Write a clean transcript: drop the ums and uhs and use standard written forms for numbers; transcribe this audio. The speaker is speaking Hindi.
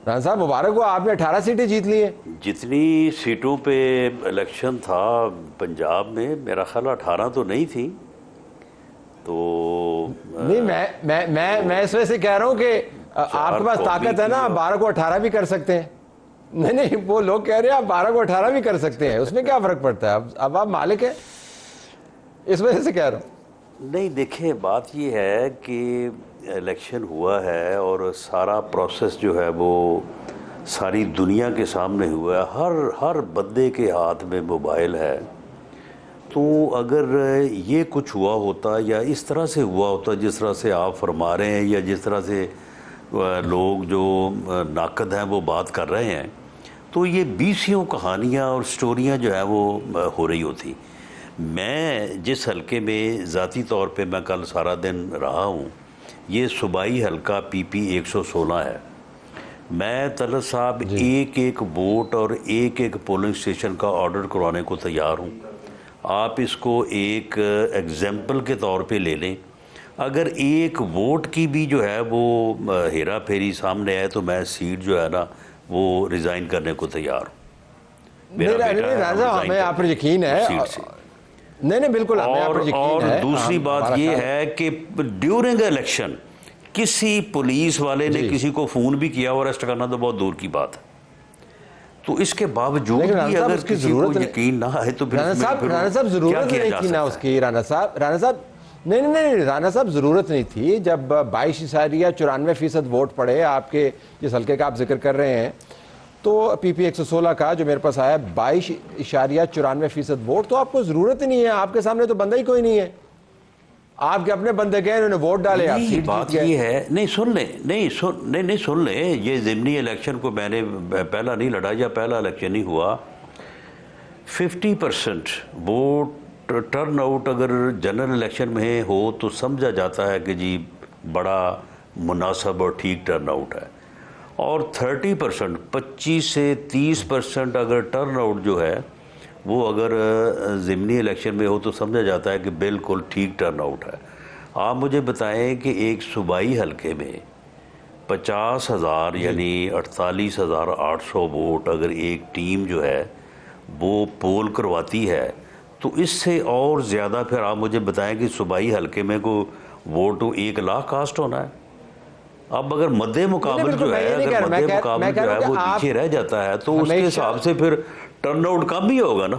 राना साहब मुबारक हो, आपने 18 सीटें जीत ली हैं। जितनी सीटों पे इलेक्शन था पंजाब में, मेरा ख्याल 18 तो नहीं थी। तो नहीं, मैं इस वजह से कह रहा हूं कि आपके पास ताकत है ना, आप 12 को 18 भी कर सकते हैं। नहीं नहीं, वो लोग कह रहे हैं आप 12 को 18 भी कर सकते हैं, उसमें क्या फर्क पड़ता है? अब आप मालिक हैं, इस वजह से कह रहा हूं। नहीं, देखिए बात ये है कि इलेक्शन हुआ है और सारा प्रोसेस जो है वो सारी दुनिया के सामने हुआ है। हर बंदे के हाथ में मोबाइल है। तो अगर ये कुछ हुआ होता या इस तरह से हुआ होता जिस तरह से आप फरमा रहे हैं, या जिस तरह से लोग जो नाकद हैं वो बात कर रहे हैं, तो ये बीसियों कहानियाँ और स्टोरियाँ जो है वो हो रही होती। मैं जिस हलके में ज़ाती तौर पे मैं कल सारा दिन रहा हूँ, ये सूबाई हलका PP 116 है। मैं तलत साहब एक एक वोट और एक एक पोलिंग स्टेशन का ऑर्डर करवाने को तैयार हूँ। आप इसको एक एग्जाम्पल के तौर पे ले लें। अगर एक वोट की भी जो है वो हेरा फेरी सामने आए तो मैं सीट जो है ना वो रिज़ाइन करने को तैयार हूँ। नहीं राजा, हमें आप पर यकीन है सीट से। नहीं बिल्कुल, और दूसरी बात ये है कि ड्यूरिंग इलेक्शन किसी पुलिस वाले ने किसी को फ़ोन भी किया और अरेस्ट करना तो बहुत दूर की बात है। तो इसके बावजूद भी अगर किसी को यकीन ना आए तो फिर राना साहब जरूरत नहीं थी ना उसकी। राना साहब नहीं, राना साहब जरूरत नहीं थी। जब 22.94% वोट पड़े आपके जिस हल्के का आप जिक्र कर रहे हैं, तो PP 116 का जो मेरे पास आया 22.94% वोट, तो आपको जरूरत ही नहीं है। आपके सामने तो बंदा ही कोई नहीं है, आपके अपने बंदे गए, उन्होंने वोट डाले, आप सीट बात ये है। नहीं सुन ले, ये ज़िमनी इलेक्शन को मैंने पहला नहीं लड़ा या पहला इलेक्शन नहीं हुआ। 50% वोट टर्न आउट अगर जनरल इलेक्शन में हो तो समझा जाता है कि जी बड़ा मुनासिब और ठीक टर्न आउट है। और 30%, 25 से 30% अगर टर्न आउट जो है वो अगर ज़िमनी इलेक्शन में हो तो समझा जाता है कि बिल्कुल ठीक टर्न आउट है। आप मुझे बताएं कि एक सूबाई हलके में 50,000 यानी 48,800 वोट अगर एक टीम जो है वो पोल करवाती है, तो इससे और ज़्यादा फिर आप मुझे बताएं कि सूबाई हलके में को वोट 1 लाख कास्ट होना है। अब अगर मद्दे मुकाबल जो है, अगर मद्दे मुकाबल जो है वो पीछे रह जाता है तो उसके हिसाब से फिर टर्नआउट कम ही होगा ना।